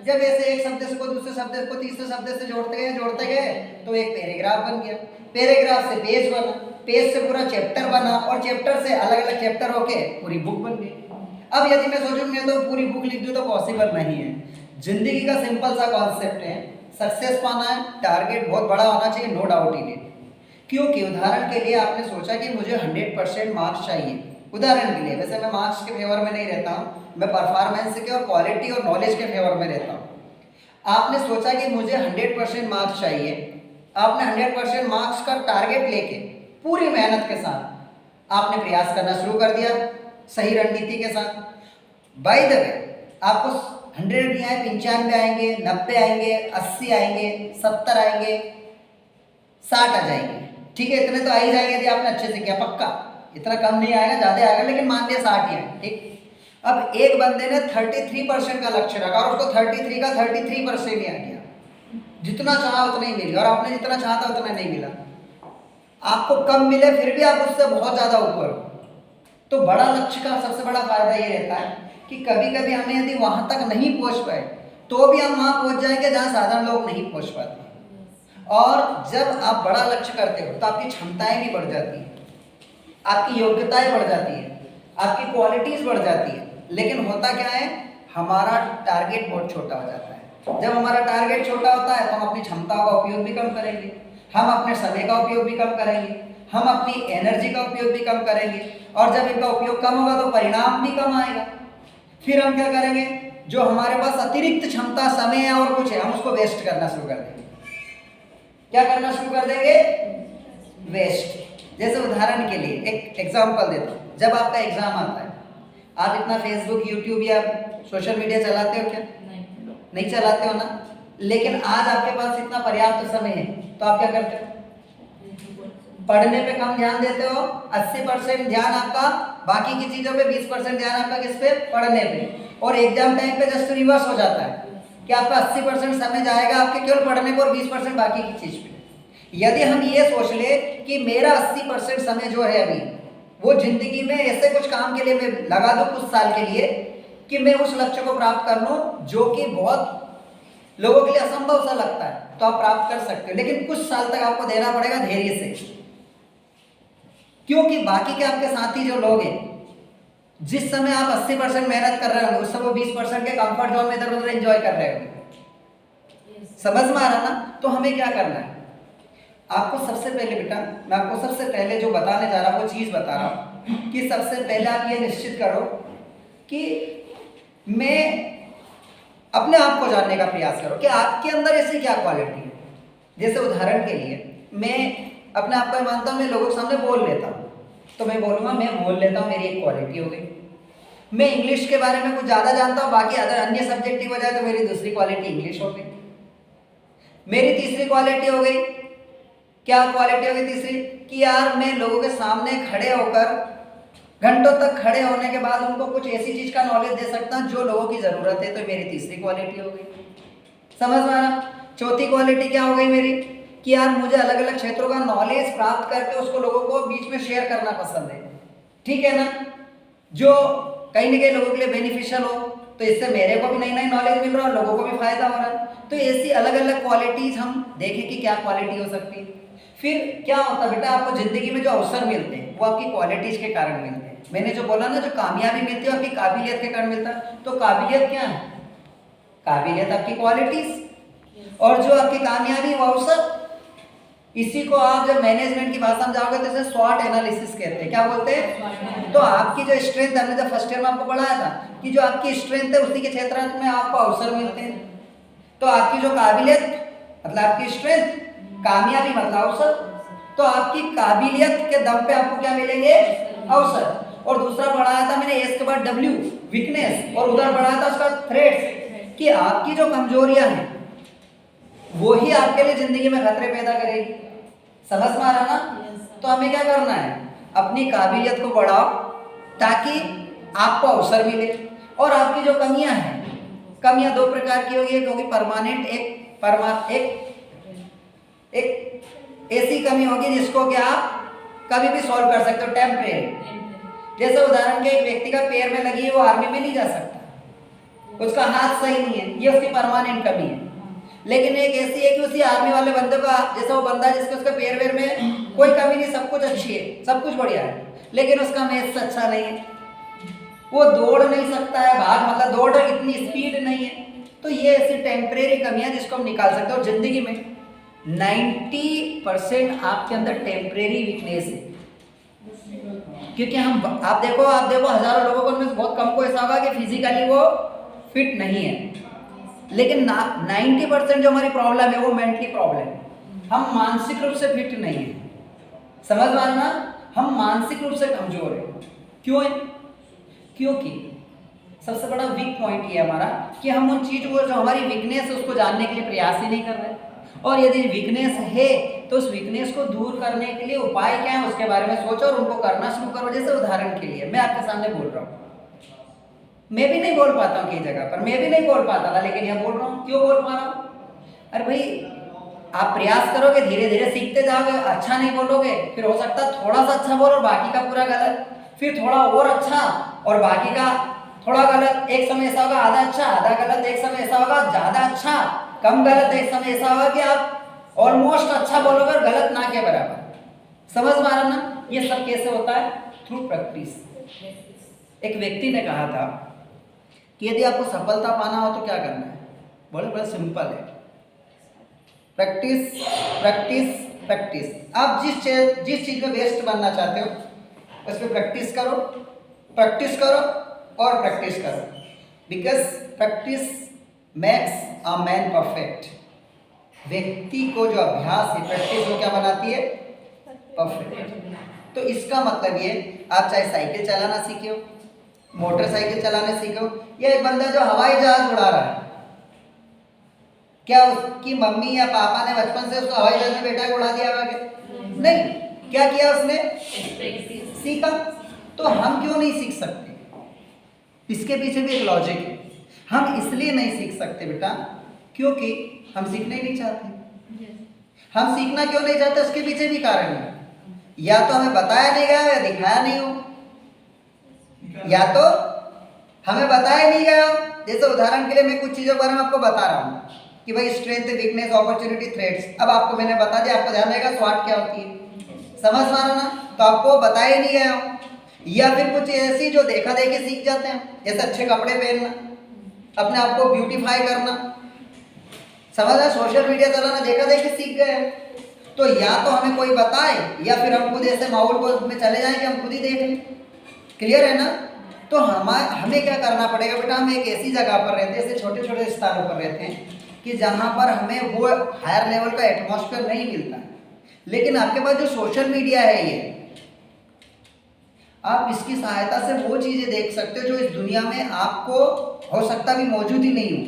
जब ऐसे एक शब्द को दूसरे शब्द को तीसरे शब्द से जोड़ते गए तो एक पैराग्राफ बन गया। पैराग्राफ से पेज बना, पेज से पूरा चैप्टर बना और चैप्टर से अलग अलग चैप्टर होके पूरी बुक बन गई। अब यदि मैं सोचूं मैं तो पूरी बुक लिख दूं तो पॉसिबल नहीं है। जिंदगी का सिंपल सा कॉन्सेप्ट है, सक्सेस पाना है, टारगेट बहुत बड़ा होना चाहिए, नो डाउट इन इट। क्योंकि उदाहरण के लिए आपने सोचा कि मुझे 100% मार्क्स चाहिए, उदाहरण के लिए, वैसे मैं मार्क्स के फेवर में नहीं रहता हूँ, मैं परफॉर्मेंस के और क्वालिटी और नॉलेज के फेवर में रहता हूँ। आपने सोचा कि मुझे 100% मार्क्स चाहिए, आपने 100% मार्क्स का टारगेट लेके पूरी मेहनत के साथ आपने प्रयास करना शुरू कर दिया, सही रणनीति के साथ। बाय द वे आपको 100 नहीं आए, 95 आएंगे, 90 आएंगे, 80 आएंगे, 70 आएंगे, 60 आ जाएंगे, ठीक है, इतने तो आ ही जाएंगे यदि आपने अच्छे से किया, पक्का इतना कम नहीं आएगा, ज़्यादा आएगा, लेकिन मान लिया 60 ही आए, ठीक। अब एक बंदे ने 33% का लक्ष्य रखा और उसको 33 का 33% ही आ गया, जितना चाहा उतना ही मिल गया, और आपने जितना चाहा था उतना नहीं मिला। आपको कम मिले फिर भी आप उससे बहुत ज़्यादा ऊपर हो। तो बड़ा लक्ष्य का सबसे बड़ा फायदा ये रहता है कि कभी कभी हमें यदि वहाँ तक नहीं पहुँच पाए तो भी हम वहाँ पहुँच जाएंगे जहाँ साधारण लोग नहीं पहुँच पाते। और जब आप बड़ा लक्ष्य करते हो तो आपकी क्षमताएं भी बढ़ जाती है, आपकी योग्यताएं बढ़ जाती है, आपकी क्वालिटीज़ बढ़ जाती है। लेकिन होता क्या है, हमारा टारगेट बहुत छोटा हो जाता है। जब हमारा टारगेट छोटा होता है तो हम अपनी क्षमताओं का उपयोग भी कम करेंगे, हम अपने समय का उपयोग भी कम करेंगे, हम अपनी एनर्जी का उपयोग भी कम करेंगे, और जब इनका उपयोग कम होगा तो परिणाम भी कम आएगा। फिर हम क्या करेंगे, जो हमारे पास अतिरिक्त क्षमता, समय है और कुछ है, हम उसको वेस्ट करना शुरू कर देंगे। क्या करना शुरू कर देंगे? वेस्ट। जैसे उदाहरण के लिए एक एग्जाम्पल देता हूँ, जब आपका एग्जाम आता है, आप इतना फेसबुक, यूट्यूब या सोशल मीडिया चलाते हो क्या? नहीं चलाते हो ना। लेकिन आज आपके पास इतना पर्याप्त समय है तो आप क्या करते हो? पढ़ने पे कम ध्यान देते हो, 80% ध्यान आपका बाकी की चीजों पे, 20% ध्यान आपका किस पे? पढ़ने पे। और एग्जाम टाइम पे जस्ट रिवर्स हो जाता है कि आपका 80% समय जाएगा आपके केवल पढ़ने पर और 20% बाकी की चीज पे। यदि हम ये सोच ले कि मेरा 80% समय जो है अभी वो जिंदगी में ऐसे कुछ काम के लिए मैं लगा दूं कुछ साल के लिए कि मैं उस लक्ष्य को प्राप्त कर लूं जो कि बहुत लोगों के लिए असंभव सा लगता है, तो आप प्राप्त कर सकते हो, लेकिन कुछ साल तक आपको देना पड़ेगा धैर्य से। क्योंकि बाकी के आपके साथी जो लोग हैं, जिस समय आप 80% मेहनत कर रहे होंगे उस समय 20% के कंफर्ट जोन में इधर उधर एंजॉय कर रहे होंगे। समझ में आ रहा ना? तो हमें क्या करना है, आपको सबसे पहले बेटा, मैं आपको सबसे पहले जो बताने जा रहा हूँ वो चीज बता रहा हूँ कि सबसे पहले आप ये निश्चित करो कि मैं अपने आप को जानने का प्रयास करो कि आपके अंदर ऐसी क्या क्वालिटी है। जैसे उदाहरण के लिए मैं अपने आप को मानता हूँ, मैं लोगों के सामने बोल लेता हूँ, तो मैं बोलूँगा मैं बोल लेता हूँ, मेरी एक क्वालिटी हो गई। मैं इंग्लिश के बारे में कुछ ज़्यादा जानता हूँ, बाकी अगर अन्य सब्जेक्ट की वजह तो मेरी दूसरी क्वालिटी इंग्लिश हो गई। मेरी तीसरी क्वालिटी हो गई, क्या क्वालिटी होगी तीसरी? कि यार मैं लोगों के सामने खड़े होकर घंटों तक खड़े होने के बाद उनको कुछ ऐसी चीज का नॉलेज दे सकता हूं जो लोगों की जरूरत है, तो मेरी तीसरी क्वालिटी हो गई। समझ में आ रहा? चौथी क्वालिटी क्या हो गई मेरी? कि यार मुझे अलग अलग क्षेत्रों का नॉलेज प्राप्त करके उसको लोगों को बीच में शेयर करना पसंद है, ठीक है ना, जो कहीं ना कहीं लोगों के लिए बेनिफिशियल हो, तो इससे मेरे को भी नई नई नॉलेज मिल रहा है और लोगों को भी फायदा हो रहा है। तो ऐसी अलग अलग क्वालिटीज हम देखें कि क्या क्वालिटी हो सकती है। फिर क्या होता है बेटा, आपको जिंदगी में जो अवसर मिलते हैं वो आपकी क्वालिटीज के कारण मिलते हैं। मैंने जो बोला ना, जो कामयाबी मिलती है आपकी काबिलियत के कारण मिलता है। तो काबिलियत क्या है? काबिलियत आपकी क्वालिटीज, और जो आपकी कामयाबी वो अवसर। इसी को आप जब मैनेजमेंट की भाषा में जाओगे तो इसे स्वॉट एनालिसिस कहते हैं। क्या बोलते हैं? तो आपकी जो स्ट्रेंथ, हमने जब फर्स्ट ईयर में आपको पढ़ाया था कि जो आपकी स्ट्रेंथ है उसी के क्षेत्र में आपको अवसर मिलते हैं। तो आपकी जो काबिलियत मतलब आपकी स्ट्रेंथ, कामयाबी मतलब अवसर, तो आपकी काबिलियत के दम पे आपको क्या मिलेंगे? अवसर। और दूसरा पढ़ाया था मैंने एस के बाद डब्ल्यू, वीकनेस, और उधर पढ़ाया था उसका थ्रेट्स, कि आपकी जो कमजोरियां हैं वो ही आपके लिए जिंदगी में खतरे पैदा करेगी। समझ में आ रहा ना? तो हमें क्या करना है, अपनी काबिलियत को बढ़ाओ ताकि आपको अवसर मिले। और आपकी जो कमियां हैं, कमियां दो प्रकार की होगी, एक होगी परमानेंट, एक ऐसी कमी होगी जिसको कि आप कभी भी सॉल्व कर सकते हो, टेम्परेरी। जैसे उदाहरण के एक व्यक्ति का पैर में लगी है, वो आर्मी में नहीं जा सकता, उसका हाथ सही नहीं है, ये उसकी परमानेंट कमी है। लेकिन एक ऐसी है कि उसी आर्मी वाले बंदे का जैसा वो बंदा जिसके उसके पैर वेर में कोई कमी नहीं, सब कुछ अच्छी है, सब कुछ बढ़िया है, लेकिन उसका मैथ्स अच्छा नहीं है, वो दौड़ नहीं सकता है, भाग मतलब दौड़ इतनी स्पीड नहीं है। तो ये ऐसी टेम्परेरी कमियां जिसको हम निकाल सकते हैं। और जिंदगी में 90% आपके अंदर टेम्परेरी वीकनेस है, क्योंकि हम आप देखो हजारों लोगों को उनमें बहुत कम को ऐसा होगा कि फिजिकली वो फिट नहीं है, लेकिन 90% जो हमारी प्रॉब्लम है वो मेंटली प्रॉब्लम है। हम मानसिक रूप से फिट नहीं है, समझ मानना, हम मानसिक रूप से कमजोर है। क्यों है? क्योंकि सबसे बड़ा वीक पॉइंट ये हमारा कि हम उन चीज़ को जो हमारी वीकनेस है उसको जानने के लिए प्रयास ही नहीं कर रहे, और यदि वीकनेस है तो उस वीकनेस को दूर करने के लिए उपाय क्या है उसके बारे में सोचो और उनको करना शुरू करो। जैसे उदाहरण के लिए मैं आपके सामने बोल रहा हूँ, मैं भी नहीं बोल पाता हूँ कई जगह पर, मैं भी नहीं बोल पाता था, लेकिन यह बोल रहा हूँ। क्यों बोल पा रहा हूँ? अरे भाई, आप प्रयास करोगे, धीरे धीरे सीखते जाओगे, अच्छा नहीं बोलोगे, फिर हो सकता है थोड़ा सा अच्छा बोलो और बाकी का पूरा गलत, फिर थोड़ा और अच्छा और बाकी का थोड़ा गलत। एक समय ऐसा होगा आधा अच्छा आधा गलत, एक समय ऐसा होगा ज्यादा अच्छा कम गलत, एक समय ऐसा होगा कि आप ऑलमोस्ट अच्छा बोलोगे और गलत ना के बराबर। समझ पा रहे ना? ये सब कैसे होता है? Through practice. एक व्यक्ति ने कहा था कि यदि आपको सफलता पाना हो तो क्या करना है? बोले बड़ा सिंपल है, प्रैक्टिस प्रैक्टिस प्रैक्टिस। आप जिस चीज में बेस्ट बनना चाहते हो उस पर प्रैक्टिस करो, प्रैक्टिस करो और प्रैक्टिस करो, because practice makes a man perfect. व्यक्ति को जो अभ्यास है, प्रैक्टिस वो क्या बनाती है? परफेक्ट। तो इसका मतलब ये, आप चाहे साइकिल चलाना सीखे हो, मोटरसाइकिल चलाना सीखो, या एक बंदा जो हवाई जहाज उड़ा रहा है, क्या उसकी मम्मी या पापा ने बचपन से उसको हवाई जहाज में बैठा के उड़ा दिया होगा क्या? नहीं। क्या किया उसने? सीखा। तो हम क्यों नहीं सीख सकते? इसके पीछे भी एक लॉजिक है। हम इसलिए नहीं सीख सकते बेटा क्योंकि हम सीखना ही नहीं चाहते। हम सीखना क्यों नहीं चाहते उसके पीछे भी कारण है। या तो हमें बताया नहीं गया या दिखाया नहीं हो, या तो हमें बताया नहीं गया हो। जैसे उदाहरण के लिए मैं कुछ चीज़ों के बारे में आपको बता रहा हूँ कि भाई स्ट्रेंथ, वीकनेस, अपॉर्चुनिटी, थ्रेट्स। अब आपको मैंने बता दिया, आपको ध्यान रहेगा स्वाट क्या होती है, समझ मारो ना, तो आपको बताया ही नहीं गया हो। या फिर कुछ ऐसी जो देखा देखी सीख जाते हैं, जैसे अच्छे कपड़े पहनना, अपने आप को ब्यूटीफाई करना, समझ रहे, सोशल मीडिया चलाना, देखा देखी सीख गए। तो या तो हमें कोई बताए या फिर हम खुद ऐसे माहौल को में चले जाएं कि हम खुद ही देख लें। क्लियर है ना? तो हमें क्या करना पड़ेगा बेटा, हम एक ऐसी जगह पर रहते हैं, ऐसे छोटे छोटे स्थानों पर रहते हैं कि जहाँ पर हमें वो हायर लेवल का एटमॉस्फेयर नहीं मिलता है। लेकिन आपके पास जो सोशल मीडिया है, ये आप इसकी सहायता से वो चीज़ें देख सकते हो जो इस दुनिया में आपको हो सकता भी मौजूद ही नहीं हो,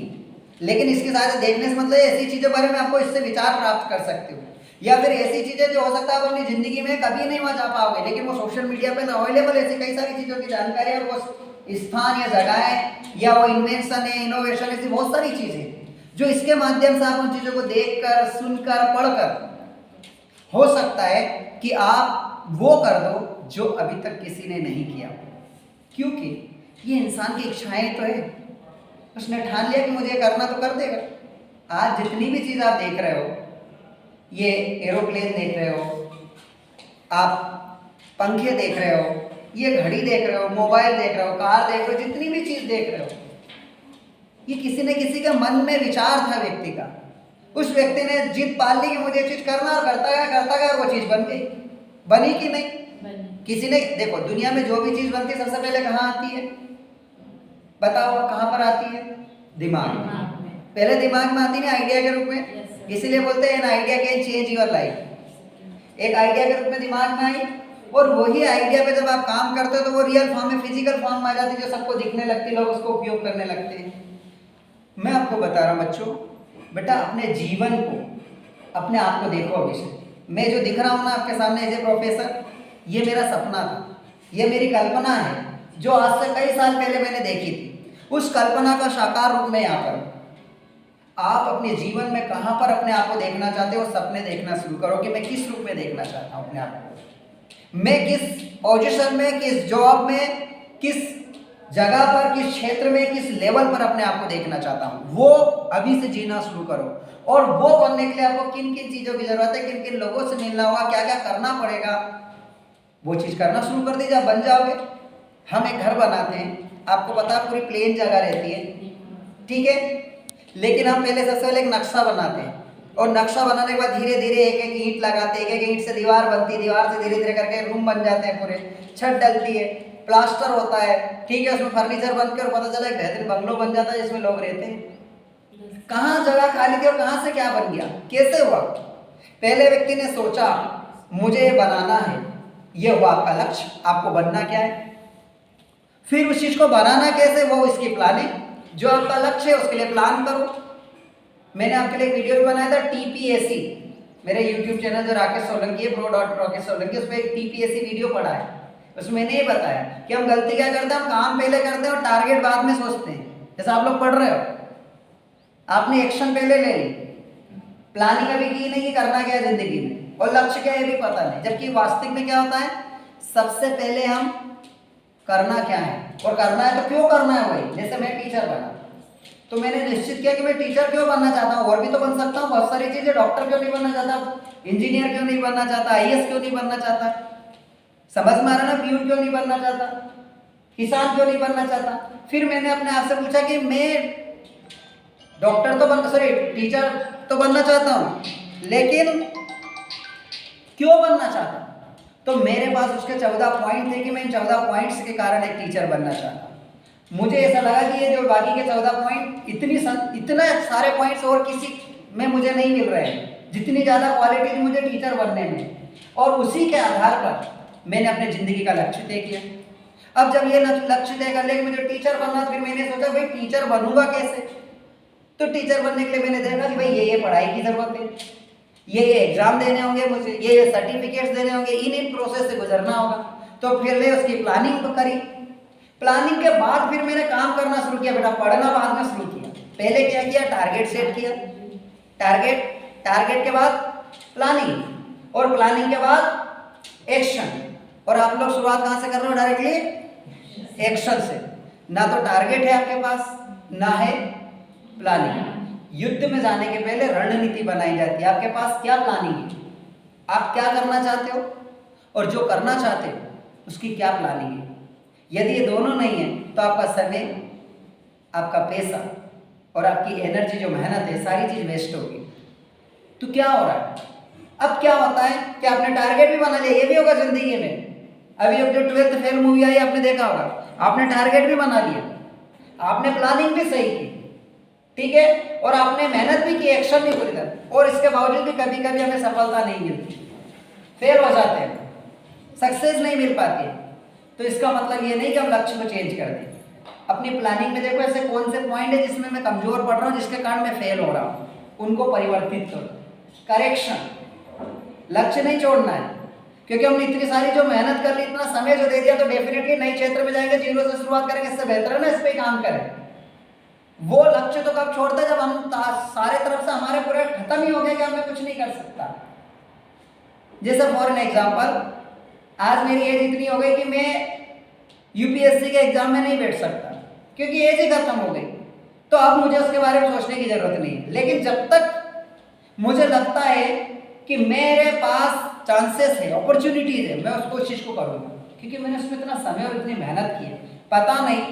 लेकिन इसकी सहायता देखने से मतलब ऐसी चीज़ों बारे में आपको इससे विचार प्राप्त कर सकते हो। या फिर ऐसी चीज़ें जो हो सकता है आप अपनी ज़िंदगी में कभी नहीं वहाँ जा पाओगे, लेकिन वो सोशल मीडिया पर अवेलेबल ऐसी कई सारी चीज़ों की जानकारी, और वो स्थान या जगहें या वो इन्वेंशन है, इनोवेशन, ऐसी बहुत सारी चीज़ें जो इसके माध्यम से आप उन चीज़ों को देखकर, सुनकर, पढ़कर हो सकता है कि आप वो कर दो जो अभी तक किसी ने नहीं किया। क्योंकि ये इंसान की इच्छाएं तो है, उसने ठान लिया कि मुझे करना तो कर देगा। आज जितनी भी चीज़ आप देख रहे हो, ये एरोप्लेन देख रहे हो, आप पंखे देख रहे हो, ये घड़ी देख रहे हो, मोबाइल देख रहे हो, कार देख रहे हो, जितनी भी चीज़ देख रहे हो, ये किसी न किसी के मन में विचार था व्यक्ति का। उस व्यक्ति ने जिद पाल ली कि मुझे ये चीज़ करना, और करता गया और वो चीज़ बन गई। बनी कि नहीं? किसी ने, देखो दुनिया में जो भी चीज़ बनती है सबसे पहले कहाँ आती है? बताओ कहाँ पर आती है? दिमाग में। पहले दिमाग में आती है आइडिया के रूप में, इसीलिए बोलते हैं an idea can change your life. एक आइडिया के रूप में दिमाग में आई, और वही आइडिया पे जब आप काम करते हो तो वो रियल फॉर्म में, फिजिकल फॉर्म में आ जाती है, जो सबको दिखने लगती है, लोग उसको उपयोग करने लगते हैं। मैं आपको बता रहा हूँ बच्चों, बेटा अपने जीवन को, अपने आप को देखो। अभी से मैं जो दिख रहा हूँ ना आपके सामने एज ए प्रोफेसर, ये मेरा सपना था, ये मेरी कल्पना है जो आज से कई साल पहले मैंने देखी थी। उस कल्पना का साकार रूप में यहाँ पर आप अपने जीवन में कहाँ पर अपने आप को देखना चाहते हो, सपने देखना शुरू करो कि मैं किस रूप में देखना चाहता हूँ अपने आप को, मैं किस पोजीशन में, किस जॉब में, किस जगह पर, किस क्षेत्र में, किस लेवल पर अपने आप को देखना चाहता हूं, वो अभी से जीना शुरू करो। और वो बनने के लिए आपको किन किन चीजों की जरूरत है, किन किन लोगों से मिलना होगा, क्या क्या करना पड़ेगा, वो चीज करना शुरू कर दीजिए, आप बन जाओगे। हम एक घर बनाते हैं, आपको पता है पूरी प्लेन जगह रहती है, ठीक है, लेकिन हम पहले सबसे पहले एक नक्शा बनाते हैं, और नक्शा बनाने के बाद धीरे धीरे एक एक ईंट लगाते हैं, एक एक ईंट से दीवार बनती है, दीवार से धीरे धीरे करके रूम बन जाते हैं, पूरे छत डलती है, प्लास्टर होता है, ठीक है, उसमें फर्नीचर बनकर पता चला एक बेहतरीन बंगलो बन जाता है जिसमें लोग रहते हैं। कहाँ जगह खाली थी और कहाँ से क्या बन गया, कैसे हुआ? पहले व्यक्ति ने सोचा मुझे बनाना है, ये हुआ आपका लक्ष्य, आपको बनना क्या है। फिर उस चीज को बनाना कैसे, वो इसकी प्लानिंग, जो आपका लक्ष्य है उसके लिए प्लान करो। मैंने आपके लिए एक वीडियो भी बनाया था TPSC, मेरे YouTube चैनल जो राकेश सोलंकी है, pro.राकेश सोलंकी, उस पर एक TPSC वीडियो पड़ा है, उसमें मैंने ये बताया कि हम गलती क्या करते हैं, हम काम पहले करते हैं और टारगेट बाद में सोचते हैं। जैसे आप लोग पढ़ रहे हो, आपने एक्शन पहले ले ली, प्लानिंग अभी की नहीं कि करना क्या है जिंदगी में, और लक्ष्य क्या है भी पता नहीं, जबकि वास्तविक में क्या होता है, सबसे पहले हम करना क्या है, और करना है तो क्यों करना है वही। जैसे मैं टीचर बना तो मैंने निश्चित किया कि मैं टीचर क्यों बनना चाहता हूँ, और भी तो बन सकता हूँ बहुत सारी चीजें, डॉक्टर क्यों नहीं बनना चाहता, इंजीनियर क्यों नहीं बनना चाहता, IAS क्यों नहीं बनना चाहता, समझ में आ रहा ना, प्यून क्यों नहीं बनना चाहता, किसान क्यों नहीं बनना चाहता। फिर मैंने अपने आप से पूछा कि मैं डॉक्टर तो टीचर तो बनना चाहता हूँ, लेकिन क्यों बनना चाहता हूँ। तो मेरे पास उसके 14 पॉइंट थे कि मैं इन 14 पॉइंट्स के कारण एक टीचर बनना चाहता हूँ। मुझे ऐसा लगा कि ये जो बाकी के 14 पॉइंट, इतने सारे पॉइंट्स और किसी में मुझे नहीं मिल रहे हैं जितनी ज़्यादा क्वालिटी मुझे टीचर बनने में, और उसी के आधार पर मैंने अपने ज़िंदगी का लक्ष्य तय किया। अब जब ये लक्ष्य तय कर लिया कि मुझे टीचर बनना, फिर मैंने सोचा भाई टीचर बनूंगा कैसे। तो टीचर बनने के लिए मैंने देखा कि भाई ये पढ़ाई की ज़रूरत है, ये एग्जाम देने होंगे मुझे, ये सर्टिफिकेट्स देने होंगे, इन प्रोसेस से गुजरना होगा। तो फिर मैं उसकी प्लानिंग करी। प्लानिंग के बाद फिर मैंने काम करना शुरू किया, बेटा पढ़ना बाद में शुरू किया। पहले क्या किया, टारगेट सेट किया, टारगेट के बाद प्लानिंग, और प्लानिंग के बाद एक्शन। और आप लोग शुरुआत कहाँ से कर रहे हो, डायरेक्टली एक्शन से। ना तो टारगेट है आपके पास, ना है प्लानिंग। युद्ध में जाने के पहले रणनीति बनाई जाती है, आपके पास क्या प्लानिंग है, आप क्या करना चाहते हो, और जो करना चाहते हो उसकी क्या प्लानिंग है। यदि ये दोनों नहीं है तो आपका समय, आपका पैसा और आपकी एनर्जी, जो मेहनत है, सारी चीज वेस्ट होगी। तो क्या हो रहा है, अब क्या होता है कि आपने टारगेट भी बना लिया, ये भी होगा जिंदगी में। अभी अब जो 12th फेल मूवी आई आपने देखा होगा, आपने टारगेट भी बना लिया, आपने प्लानिंग भी सही की, ठीक है, और आपने मेहनत भी की, एक्शन भी पूरी तरह, और इसके बावजूद भी कभी कभी हमें सफलता नहीं मिलती, फेल हो जाते हैं, सक्सेस नहीं मिल पाती। तो इसका मतलब ये नहीं कि हम लक्ष्य को चेंज कर दें। अपनी प्लानिंग में देखो ऐसे कौन से पॉइंट है जिसमें मैं कमजोर पड़ रहा हूँ, जिसके कारण मैं फेल हो रहा हूँ, उनको परिवर्तित करो। करेक्शन, लक्ष्य नहीं छोड़ना है, क्योंकि हमने इतनी सारी जो मेहनत कर ली, इतना समय जो दे दिया, तो डेफिनेटली नए क्षेत्र में जाएंगे, जीरो से शुरुआत करेंगे, इससे बेहतर है ना इस पे काम करें। वो लक्ष्य तो कब छोड़ते हैं, जब हम सारे तरफ से हमारे पूरे खत्म ही हो गए कि अब मैं कुछ नहीं कर सकता। जैसे फॉर एन एग्जाम्पल, आज मेरी एज इतनी हो गई कि मैं UPSC के एग्जाम में नहीं बैठ सकता, क्योंकि एज ही खत्म हो गई। तो अब मुझे उसके बारे में सोचने की जरूरत नहीं है। लेकिन जब तक मुझे लगता है कि मेरे पास चांसेस है, अपॉर्चुनिटीज है, मैं उसको उस चीज को करूंगा, क्योंकि मैंने उसमें इतना समय और इतनी मेहनत की है। पता नहीं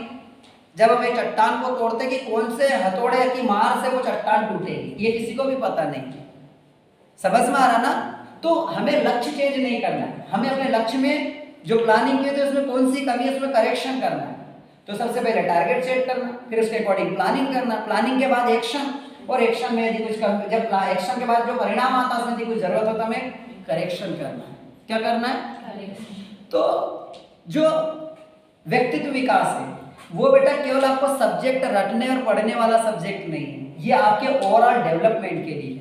जब हम एक चट्टान को तोड़ते कि कौन से हथौड़े की मार से वो चट्टान टूटेगी, ये किसी को भी पता नहीं। समझ में आ रहा ना। तो हमें लक्ष्य चेंज नहीं करना है, हमें अपने लक्ष्य में जो प्लानिंग की थी उसमें कौन सी कमी है उसमें करेक्शन करना है। तो सबसे पहले टारगेट सेट करना, फिर उसके अकॉर्डिंग प्लानिंग करना, प्लानिंग के बाद एक्शन, और एक्शन में यदि कुछ जब एक्शन के बाद जो परिणाम आता है उसमें यदि कुछ जरूरत हो तो हमें करेक्शन करना है। क्या करना है? तो जो व्यक्तित्व विकास है वो बेटा केवल आपको सब्जेक्ट रटने और पढ़ने वाला सब्जेक्ट नहीं है, ये आपके ओवरऑल डेवलपमेंट के लिए है।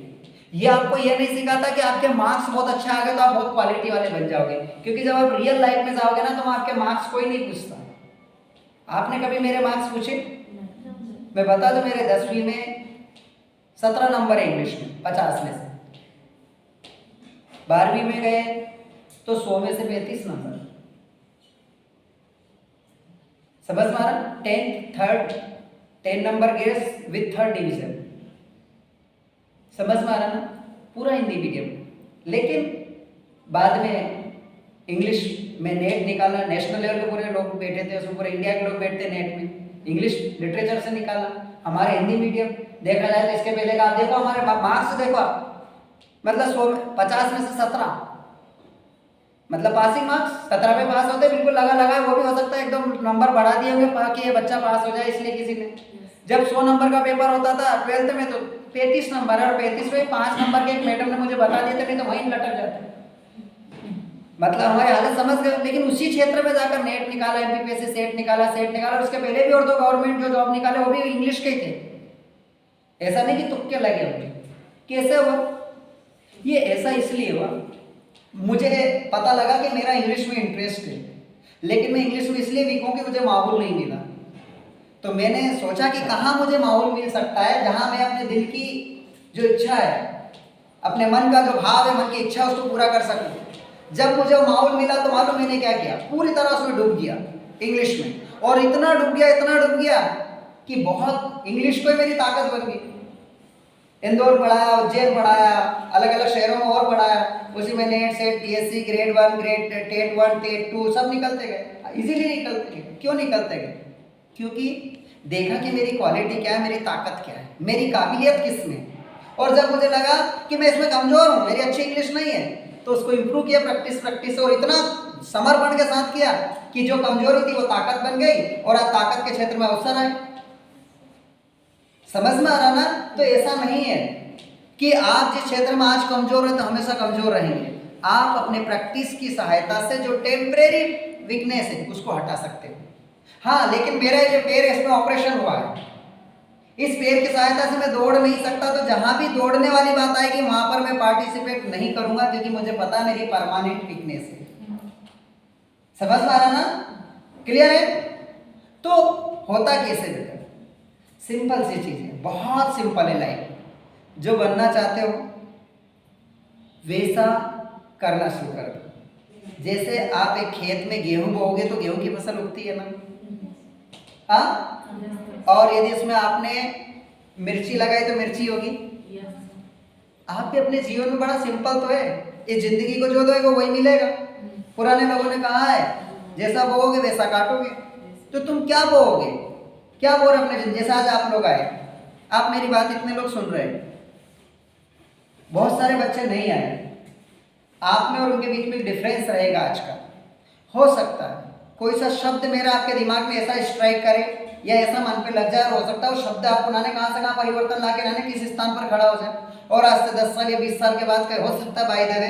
ये आपको ये नहीं सिखाता कि आपके मार्क्स बहुत अच्छा आ गए तो आप बहुत क्वालिटी वाले बन जाओगे, क्योंकि जब आप रियल लाइफ में जाओगे ना तो आपके मार्क्स कोई नहीं पूछता। आपने कभी मेरे मार्क्स पूछे? मैं बता दूं, मेरे 10वीं में 17 नंबर है इंग्लिश में 50 में से। 12वीं में गए तो 100 में से 35 नंबर। समझ में आ रहा? 10th third 10 number gets with third division, समझ में आ रहा ना? पूरा हिंदी मीडियम। लेकिन बाद में इंग्लिश में नेट निकाला, नेशनल लेवल पे पूरे लोग बैठे थे, उसमें पूरे इंडिया के लोग बैठते नेट में, इंग्लिश लिटरेचर से निकाला। हमारे हिंदी मीडियम देखा जाए तो इसके पहले का आप देखो, हमारे मार्क्स देखो आप, मतलब 100 में 50 में से 17, मतलब पासिंग मार्क्स 17 पे पास होते, बिल्कुल लगा लगा। वो भी हो सकता है एकदम नंबर बढ़ा दिए होंगे कि ये बच्चा पास हो जाए इसलिए किसी ने। जब 100 नंबर का पेपर होता था 12th में तो 35 नंबर है, और 35 में 5 नंबर के एक मैडम ने मुझे बता दिए थे, नहीं तो वहीं लटक जाते। मतलब हमारी हालत समझ गए। लेकिन उसी क्षेत्र में जाकर नेट निकाला, एमपीपीएससी सेट निकाला, और उसके पहले भी और 2 गवर्नमेंट जो जॉब निकाले वो भी इंग्लिश के थे, ऐसा नहीं कि तुक्के लगे होंगे। कैसे हुआ ये? ऐसा इसलिए हुआ, मुझे पता लगा कि मेरा इंग्लिश में इंटरेस्ट है, लेकिन मैं इंग्लिश में इसलिए वीक हूँ कि मुझे माहौल नहीं मिला। तो मैंने सोचा कि कहाँ मुझे माहौल मिल सकता है जहाँ मैं अपने दिल की जो इच्छा है, अपने मन का जो भाव है, मन की इच्छा, उसको पूरा कर सकूँ। जब मुझे वो माहौल मिला तो मालूम मैंने क्या किया, पूरी तरह उसमें डूब गया इंग्लिश में, और इतना डूब गया कि बहुत इंग्लिश को मेरी ताकत बन गई। इंदौर पढ़ाया, उज्जैन पढ़ाया, अलग अलग शहरों में और पढ़ाया, उसी में NET SET PSC grade 1 grade TET 1 TET 2 सब निकलते गए, इजीली निकलते गए। क्यों निकलते गए? क्योंकि देखा कि मेरी क्वालिटी क्या है, मेरी ताकत क्या है, मेरी काबिलियत किस में। और जब मुझे लगा कि मैं इसमें कमजोर हूँ, मेरी अच्छी इंग्लिश नहीं है, तो उसको इम्प्रूव किया प्रैक्टिस, और इतना समर्पण के साथ किया कि जो कमजोरी थी वो ताकत बन गई, और आज ताकत के क्षेत्र में अवसर आए। समझ में आ रहा ना? तो ऐसा नहीं है कि आप जिस क्षेत्र में आज कमजोर है तो हमेशा कमजोर रहेंगे। आप अपने प्रैक्टिस की सहायता से जो टेम्परेरी वीकनेस है उसको हटा सकते हो। हाँ, लेकिन मेरा जो पैर है इसमें ऑपरेशन हुआ है, इस पैर की सहायता से मैं दौड़ नहीं सकता, तो जहां भी दौड़ने वाली बात आएगी वहां पर मैं पार्टिसिपेट नहीं करूंगा, क्योंकि मुझे पता है मेरी परमानेंट वीकनेस है। समझ में आ रहा ना? क्लियर है? तो होता कैसे बेटा? सिंपल सी चीज है, बहुत सिंपल है लाइफ। जो बनना चाहते हो वैसा करना शुरू कर दो। जैसे आप एक खेत में गेहूं बोओगे तो गेहूं की फसल उगती है ना, हाँ? और यदि इसमें आपने मिर्ची लगाई तो मिर्ची होगी। आप भी अपने जीवन में बड़ा सिंपल तो है, इस जिंदगी को जो दोगे वही मिलेगा। पुराने लोगों ने कहा है जैसा बोओगे वैसा काटोगे। तो तुम क्या बोओगे, क्या बोल रहे अपने जिंदगी? जैसे आज आप लोग आए, आप मेरी बात इतने लोग सुन रहे हैं, बहुत सारे बच्चे नहीं आए, आप में और उनके बीच में डिफरेंस रहेगा आज का। हो सकता है कोई सा शब्द मेरा आपके दिमाग में ऐसा स्ट्राइक करे या ऐसा मन पे लग जाए, और हो सकता है वो शब्द आपको ना कहाँ से कहाँ परिवर्तन ला के ना किस स्थान पर खड़ा हो जाए, और आज से 10 साल या 20 साल के बाद का हो सकता है बाय द वे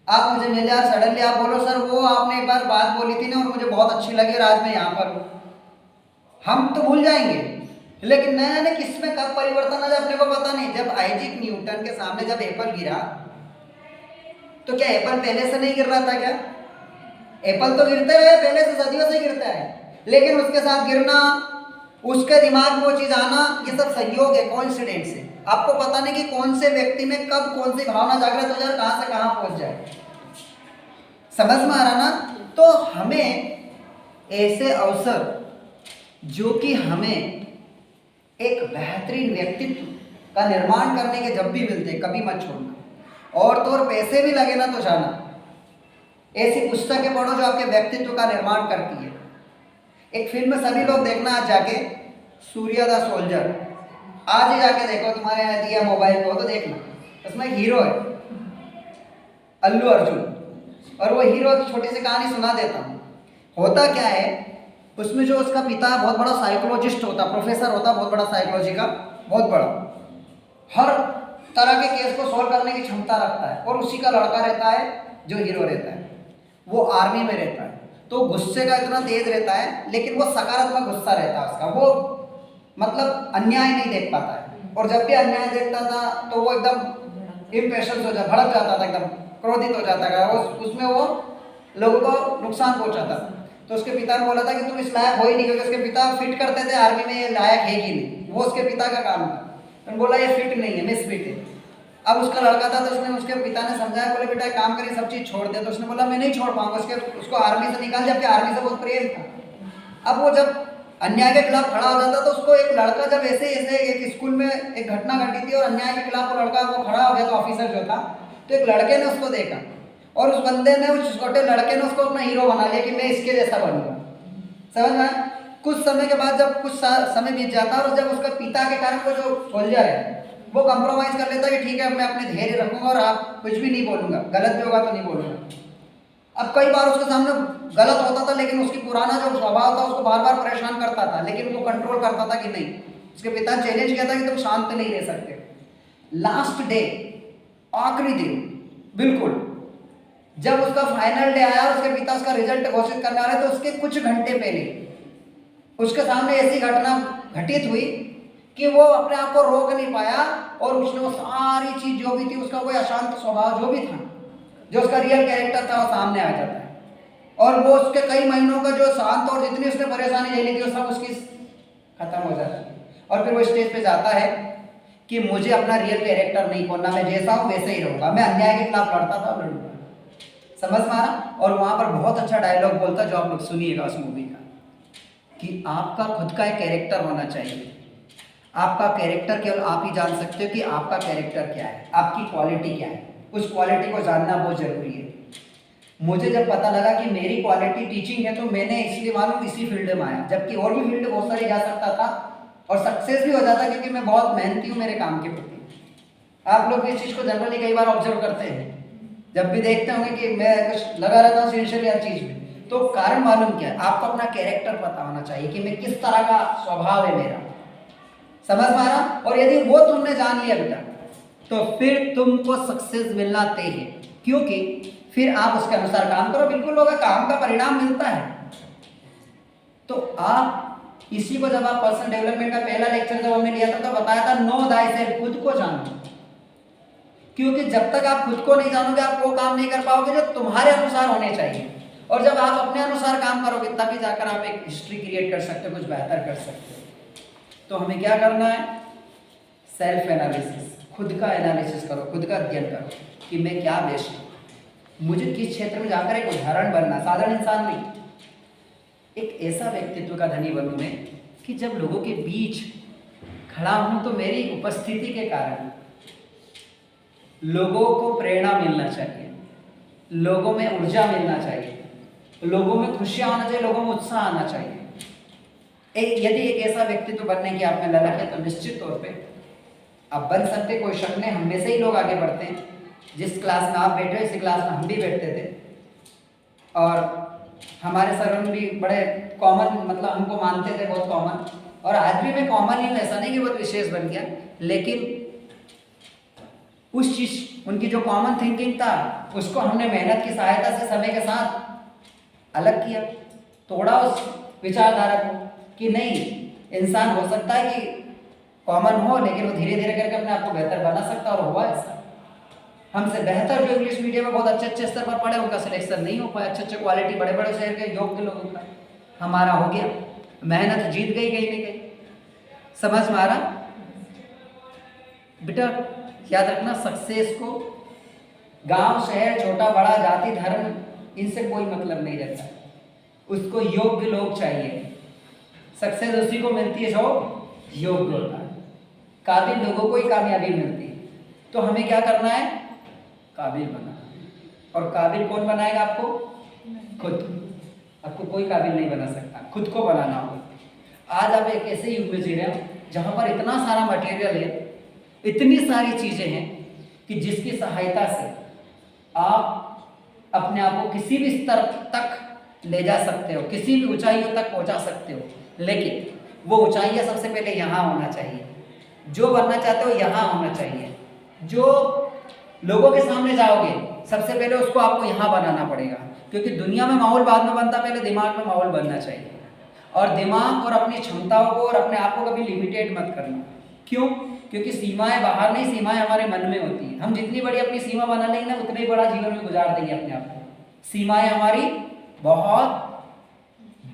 आप मुझे मिल जाए, सडनली आप बोलो सर वो आपने एक बार बात बोली थी ना और मुझे बहुत अच्छी लगी और आज मैं यहाँ पर हूँ। हम तो भूल जाएंगे, लेकिन नया ने किस में कब परिवर्तन आ जाए अपने को पता नहीं। जब आइजैक न्यूटन के सामने जब एप्पल गिरा तो क्या एप्पल पहले से नहीं गिर रहा था? क्या एप्पल तो गिरते रहे पहले से, सदियों से गिरता है, लेकिन उसके साथ गिरना, उसके दिमाग में वो चीज आना, ये सब संयोग है, कोइंसिडेंस है। आपको पता नहीं कि कौन से व्यक्ति में कब कौन सी भावना जागृत हो जाए, कहां से कहां पहुंच जाए। समझ में आ रहा ना? तो हमें ऐसे अवसर जो कि हमें एक बेहतरीन व्यक्तित्व का निर्माण करने के जब भी मिलते हैं कभी मत छोड़ना, और तो और पैसे भी लगे ना तो जाना। ऐसी पुस्तकें पढ़ो जो आपके व्यक्तित्व का निर्माण करती है। एक फिल्म सभी लोग देखना आज जाके, सूर्या द सोल्जर, आज ही जाके देखो, तुम्हारे यहाँ दिया मोबाइल को तो देखना। उसमें एक हीरो है अल्लू अर्जुन, और वो हीरो की छोटी सी कहानी सुना देता हूँ। होता क्या है उसमें, जो उसका पिता बहुत बड़ा साइकोलॉजिस्ट होता, प्रोफेसर होता बहुत बड़ा साइकोलॉजी का, बहुत बड़ा, हर तरह के केस को सॉल्व करने की क्षमता रखता है, और उसी का लड़का रहता है जो हीरो रहता है, वो आर्मी में रहता है। तो गुस्से का इतना तेज रहता है, लेकिन वो सकारात्मक गुस्सा रहता है उसका, वो मतलब अन्याय नहीं देख पाता है, और जब भी अन्याय देखता था तो वो एकदम इम्पेशंस हो जाता, भड़क जाता था, एकदम क्रोधित हो जाता था, उसमें वो लोगों को नुकसान पहुंचाता था। तो उसके पिता ने बोला था कि तुम इस लायक हो ही नहीं, क्योंकि उसके पिता फिट करते थे आर्मी में, ये लायक है कि नहीं, वो उसके पिता का काम था। तो बोला ये फिट नहीं है, मिस फिट है। अब उसका लड़का था तो उसने, उसके पिता ने समझाया, बोले बेटा एक काम करिए सब चीज़ छोड़ दे। तो उसने बोला मैं नहीं छोड़ पाऊंगा, उसको आर्मी से निकाल, जबकि आर्मी से बहुत प्रेम था। अब वो जब अन्याय के खिलाफ खड़ा हो जाता तो उसको एक लड़का जब ऐसे ऐसे एक स्कूल में एक घटना घटी थी और अन्याय के खिलाफ वो लड़का वो खड़ा हो गया था, ऑफिसर जो था, तो एक लड़के ने उसको देखा और उस बंदे ने, उस छोटे लड़के ने उसको अपना हीरो बना लिया कि मैं इसके जैसा बनूंगा। समझ में आया? कुछ समय के बाद जब कुछ समय बीत जाता है और जब उसका पिता के कारण वो जो सोल्जर है वो कंप्रोमाइज कर लेता है कि ठीक है अब मैं अपने धैर्य रखूंगा और आप कुछ भी नहीं बोलूंगा, गलत भी होगा तो नहीं बोलूंगा। अब कई बार उसके सामने गलत होता था लेकिन उसकी पुराना जो स्वभाव था उसको बार बार परेशान करता था, लेकिन वो कंट्रोल करता था कि नहीं। उसके पिता ने चैलेंज किया था कि तुम शांत नहीं रह सकते। लास्ट डे, आखिरी दिन, बिल्कुल जब उसका फाइनल डे आया, उसके पिता उसका रिजल्ट घोषित करने वाले, तो उसके कुछ घंटे पहले उसके सामने ऐसी घटना घटित हुई कि वो अपने आप को रोक नहीं पाया और उसने वो सारी चीज जो भी थी, उसका कोई अशांत स्वभाव जो भी था, जो उसका रियल कैरेक्टर था, वो सामने आ जाता है। और वो उसके कई महीनों का जो शांत और जितनी उसने परेशानी झेली थी वो सब उसकी खत्म हो जाती है। और फिर वो स्टेज पे जाता है कि मुझे अपना रियल कैरेक्टर नहीं खोलना, मैं जैसा हूँ वैसे ही रहूंगा, मैं अन्याय के खिलाफ लड़ता था लड़ूंगा। समझ में आ रहा? और वहां पर बहुत अच्छा डायलॉग बोलता जो आप लोग सुनिएगा उस मूवी का, कि आपका खुद का एक कैरेक्टर होना चाहिए। आपका कैरेक्टर केवल आप ही जान सकते हो कि आपका कैरेक्टर क्या है, आपकी क्वालिटी क्या है। उस क्वालिटी को जानना बहुत जरूरी है। मुझे जब पता लगा कि मेरी क्वालिटी टीचिंग है तो मैंने इसलिए मालूम इसी फील्ड में आया, जबकि और भी फील्ड बहुत सारी जा सकता था और सक्सेस भी हो जाता, क्योंकि मैं बहुत मेहनती हूँ मेरे काम के प्रति। आप लोग इस चीज़ को जनरली कई बार ऑब्जर्व करते हैं, जब भी देखते होंगे कि मैं कुछ लगा रहता हूँ सिंसियरली हर चीज़ में। तो कारण मालूम क्या है? आपको अपना कैरेक्टर पता होना चाहिए कि मैं किस तरह का स्वभाव है मेरा। समझ में आ रहा? और यदि वो तुमने जान लिया बेटा तो फिर तुमको सक्सेस मिलना तय है, क्योंकि फिर आप उसके अनुसार काम करो, बिल्कुल होगा, काम का परिणाम मिलता है। तो आप इसी को, जब आप पर्सनल डेवलपमेंट का पहला लेक्चर जब हमने लिया था तो बताया था नो दाई सेल्फ, खुद को जानो। क्योंकि जब तक आप खुद को नहीं जानोगे आप वो काम नहीं कर पाओगे जो तुम्हारे अनुसार होने चाहिए। और जब आप अपने अनुसार काम करोगे तभी जाकर आप एक हिस्ट्री क्रिएट कर सकते हो, कुछ बेहतर कर सकते हो। तो हमें क्या करना है? सेल्फ एनालिसिस, खुद का एनालिसिस करो, खुद का अध्ययन करो कि मैं क्या बेस्ट हूँ, मुझे किस क्षेत्र में जाकर एक उदाहरण बनना, साधारण इंसान नहीं, एक ऐसा व्यक्तित्व का धनी बनूं मैं कि जब लोगों के बीच खड़ा हूं तो मेरी उपस्थिति के कारण लोगों को प्रेरणा मिलना चाहिए, लोगों में ऊर्जा मिलना चाहिए, लोगों में खुशियां आना चाहिए, लोगों में उत्साह आना चाहिए। यदि एक ऐसा व्यक्तित्व बनने की आप में ललक है तो निश्चित तौर पे आप बन सकते, कोई शक नहीं। हम में से ही लोग आगे बढ़ते हैं। जिस क्लास में आप बैठे हो इसी क्लास में हम भी बैठते थे और हमारे सर भी बड़े कॉमन, मतलब हमको मानते थे बहुत कॉमन, और आज भी मैं कॉमन ही हूँ, ऐसा नहीं कि बहुत विशेष बन गया, लेकिन उस चीज, उनकी जो कॉमन थिंकिंग था उसको हमने मेहनत की सहायता से समय के साथ अलग किया, तोड़ा उस विचारधारा को कि नहीं, इंसान हो सकता है कि कॉमन हो लेकिन वो धीरे धीरे करके अपने आप को बेहतर बना सकता, और हुआ ऐसा। हमसे बेहतर जो इंग्लिश मीडियम में बहुत अच्छे अच्छे स्तर पर पढ़े उनका सिलेक्शन नहीं हो पाया, अच्छे अच्छे क्वालिटी बड़े बड़े शहर के योग्य लोगों का, हमारा हो गया। मेहनत जीत गई, कहीं नहीं गई। समझ में आ रहा बेटा? याद रखना, सक्सेस को गांव शहर छोटा बड़ा जाति धर्म इनसे कोई मतलब नहीं रहता, उसको योग्य लोग चाहिए। सक्सेस उसी को मिलती है जो योग्य होता है, काबिल लोगों को ही कामयाबी मिलती है। तो हमें क्या करना है? काबिल बनाना। और काबिल कौन बनाएगा आपको? खुद। आपको कोई काबिल नहीं बना सकता, खुद को बनाना होगा। आज आप एक ऐसे युग में जी रहे हो जहाँ पर इतना सारा मटेरियल है, इतनी सारी चीजें हैं कि जिसकी सहायता से आप अपने आप को किसी भी स्तर तक ले जा सकते हो, किसी भी ऊंचाइयों तक पहुंचा सकते हो। लेकिन वो ऊंचाइयां सबसे पहले यहाँ होना चाहिए, जो बनना चाहते हो यहाँ होना चाहिए। जो लोगों के सामने जाओगे सबसे पहले उसको आपको यहाँ बनाना पड़ेगा, क्योंकि दुनिया में माहौल बाद में बनता, पहले दिमाग में माहौल बनना चाहिए। और दिमाग और अपनी क्षमताओं को और अपने आप को कभी लिमिटेड मत करना। क्यों? क्योंकि सीमाएं बाहर नहीं, सीमाएं हमारे मन में होती हैं। हम जितनी बड़ी अपनी सीमा बना लेंगे ना उतना ही बड़ा जीवन में गुजार देंगे अपने आप को। सीमाएं हमारी बहुत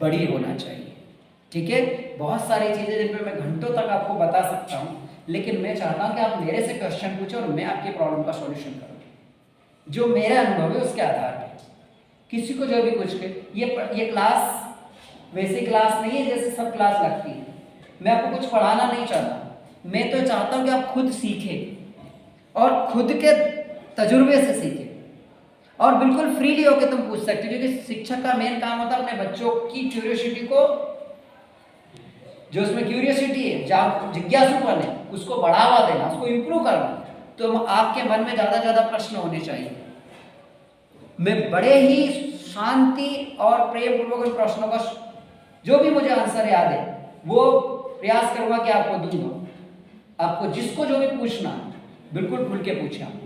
बड़ी होना चाहिए, ठीक है? बहुत सारी चीजें जिन पर मैं घंटों तक आपको बता सकता हूँ, लेकिन मैं चाहता हूँ कि आप मेरे से क्वेश्चन पूछो और मैं आपकी प्रॉब्लम का सॉल्यूशन करूँ, जो मेरा अनुभव है उसके आधार पर। किसी को जो भी पूछ के ये क्लास वैसी क्लास नहीं है जैसे सब क्लास लगती है। मैं आपको कुछ पढ़ाना नहीं चाहता, मैं तो चाहता हूँ कि आप खुद सीखें और खुद के तजुर्बे से सीखें और बिल्कुल फ्रीली होकर तुम पूछ सकते हो, क्योंकि शिक्षक का मेन काम होता है अपने बच्चों की क्यूरियोसिटी को, जो उसमें क्यूरियोसिटी है, जिज्ञासुपन है, उसको बढ़ावा देना, उसको इम्प्रूव करना। तो आपके मन में ज़्यादा ज़्यादा प्रश्न होने चाहिए। मैं बड़े ही शांति और प्रेम पूर्वक उन प्रश्नों का जो भी मुझे आंसर याद है वो प्रयास करूंगा कि आपको दूंगा। आपको जिसको जो भी पूछना बिल्कुल खुल के पूछे आप।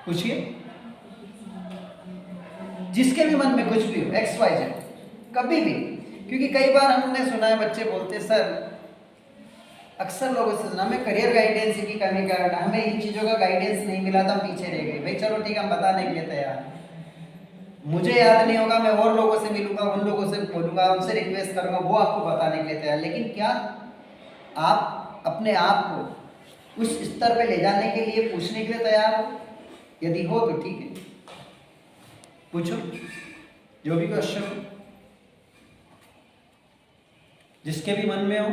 पूछिए, जिसके भी मन में कुछ भी हो, एक्स वाई जेड, कभी भी। क्योंकि कई बार हमने सुना है बच्चे बोलते सर, अक्सर लोगों से सुना हमें करियर गाइडेंस की कमी के कारण हमें इन चीज़ों का गाइडेंस नहीं मिला था, हम पीछे रह गए। भाई चलो ठीक है, हम बताने के लिए तैयार हैं। मुझे याद नहीं होगा, मैं और लोगों से मिलूंगा, उन लोगों से बोलूंगा, उनसे रिक्वेस्ट करूंगा, वो आपको बताने के लिए तैयार। लेकिन क्या आप अपने आप को उस स्तर पे ले जाने के लिए पूछने के लिए तैयार हो? यदि हो तो ठीक है, पूछो जो भी क्वेश्चन हो, जिसके भी मन में हो।